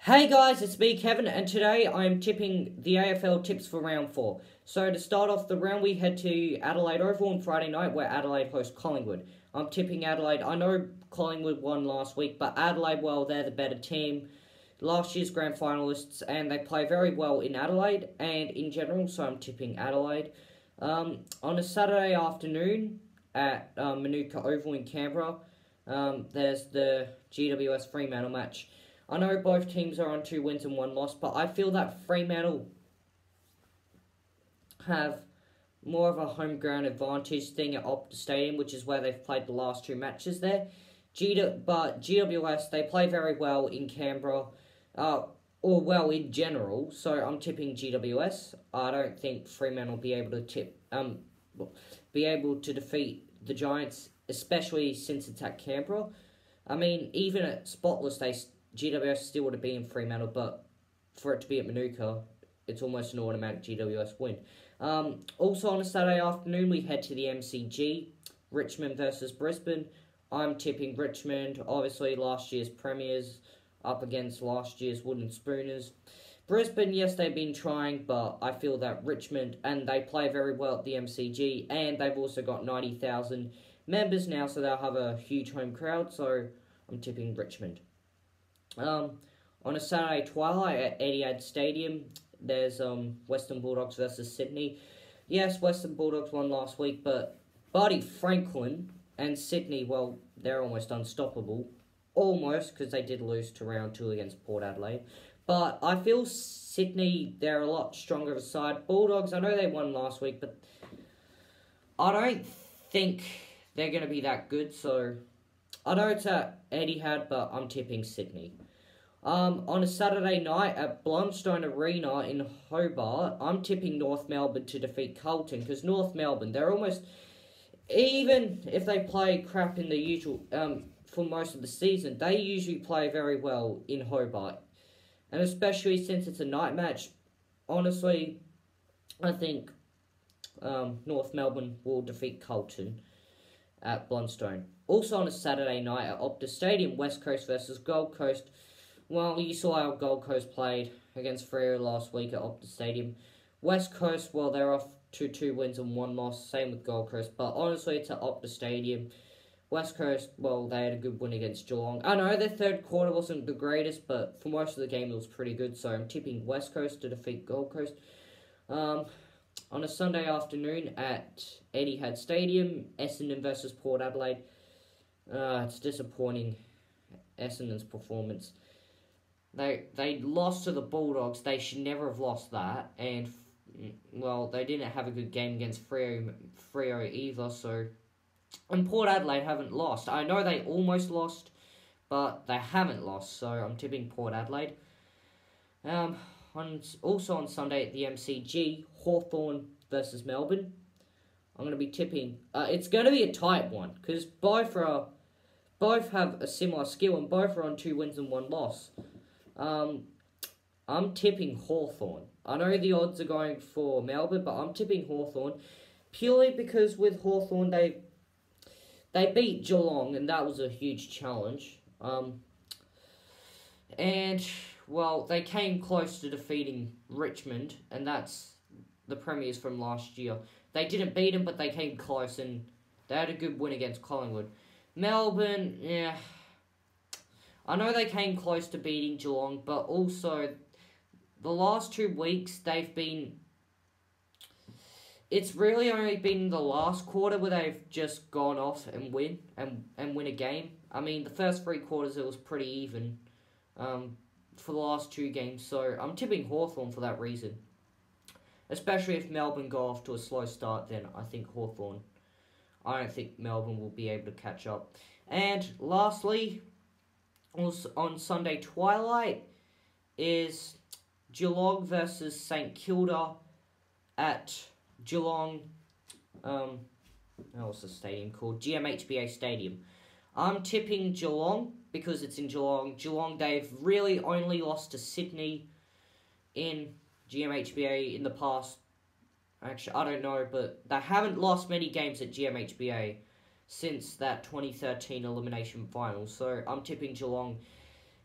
Hey guys, it's me Kevin, and today I'm tipping the AFL tips for round 4. So to start off the round, we head to Adelaide Oval on Friday night, where Adelaide hosts Collingwood. I'm tipping Adelaide. I know Collingwood won last week, but Adelaide, well, they're the better team. Last year's grand finalists, and they play very well in Adelaide and in general, so I'm tipping Adelaide. On a Saturday afternoon at Manuka Oval in Canberra, there's the GWS Fremantle match. I know both teams are on 2 wins and 1 loss, but I feel that Fremantle have more of a home ground advantage thing at Optus Stadium, which is where they've played the last 2 matches there. But GWS, they play very well in Canberra, or well in general, so I'm tipping GWS. I don't think Fremantle will be able to defeat the Giants, especially since it's at Canberra. I mean, even at Spotless, GWS still would have been Fremantle, but for it to be at Manuka, it's almost an automatic GWS win. Also on a Saturday afternoon, we head to the MCG, Richmond versus Brisbane. I'm tipping Richmond, obviously last year's premiers, up against last year's wooden spooners. Brisbane, yes, they've been trying, but I feel that Richmond, and they play very well at the MCG, and they've also got 90,000 members now, so they'll have a huge home crowd, so I'm tipping Richmond. On a Saturday twilight at Etihad Stadium, there's Western Bulldogs versus Sydney. Yes, Western Bulldogs won last week, but Buddy Franklin and Sydney, well, they're almost unstoppable. Almost, because they did lose to round 2 against Port Adelaide. But I feel Sydney, they're a lot stronger of a side. Bulldogs, I know they won last week, but I don't think they're going to be that good, so I know it's at Etihad, but I'm tipping Sydney. On a Saturday night at Blundstone Arena in Hobart, I'm tipping North Melbourne to defeat Carlton, because North Melbourne, they're almost, even if they play crap in the usual, for most of the season, they usually play very well in Hobart. And especially since it's a night match, honestly, I think North Melbourne will defeat Carlton at Blundstone. Also on a Saturday night at Optus Stadium, West Coast versus Gold Coast. Well, you saw how Gold Coast played against Freo last week at Optus Stadium. West Coast, well, they're off to 2 wins and 1 loss, same with Gold Coast. But honestly, it's at Optus Stadium. West Coast, well, they had a good win against Geelong. I know their third quarter wasn't the greatest, but for most of the game it was pretty good. So I'm tipping West Coast to defeat Gold Coast. On a Sunday afternoon at Etihad Stadium, Essendon versus Port Adelaide. It's disappointing, Essendon's performance. They lost to the Bulldogs. They should never have lost that. And, well, they didn't have a good game against Freo either, so. And Port Adelaide haven't lost. I know they almost lost, but they haven't lost, so I'm tipping Port Adelaide. Also on Sunday at the MCG, Hawthorn versus Melbourne. I'm going to be tipping. It's going to be a tight one, because both have a similar skill, and both are on 2 wins and 1 loss. I'm tipping Hawthorn. I know the odds are going for Melbourne, but I'm tipping Hawthorn purely because with Hawthorn they beat Geelong, and that was a huge challenge. And, well, they came close to defeating Richmond, and that's the premiers from last year. They didn't beat them, but they came close, and they had a good win against Collingwood. Melbourne, yeah, I know they came close to beating Geelong, but also the last 2 weeks it's really only been the last quarter where they've just gone off and win a game. I mean, the first 3 quarters it was pretty even for the last 2 games, so I'm tipping Hawthorn for that reason. Especially if Melbourne go off to a slow start, then I think Hawthorn. I don't think Melbourne will be able to catch up. And lastly, on Sunday twilight is Geelong versus St Kilda at Geelong, what's the stadium called? GMHBA Stadium. I'm tipping Geelong because it's in Geelong. Geelong, they've really only lost to Sydney in GMHBA in the past. Actually, I don't know, but they haven't lost many games at GMHBA since that 2013 elimination final. So I'm tipping Geelong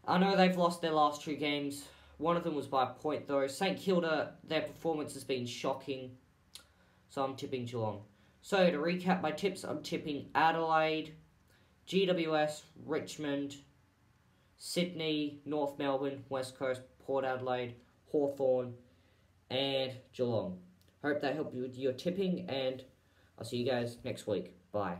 I know they've lost their last 2 games. One of them was by a point though. St Kilda, their performance has been shocking. So I'm tipping Geelong. So to recap my tips, I'm tipping Adelaide, GWS, Richmond, Sydney, North Melbourne, West Coast, Port Adelaide, Hawthorn, and Geelong. Hope that helped you with your tipping, and I'll see you guys next week. Bye.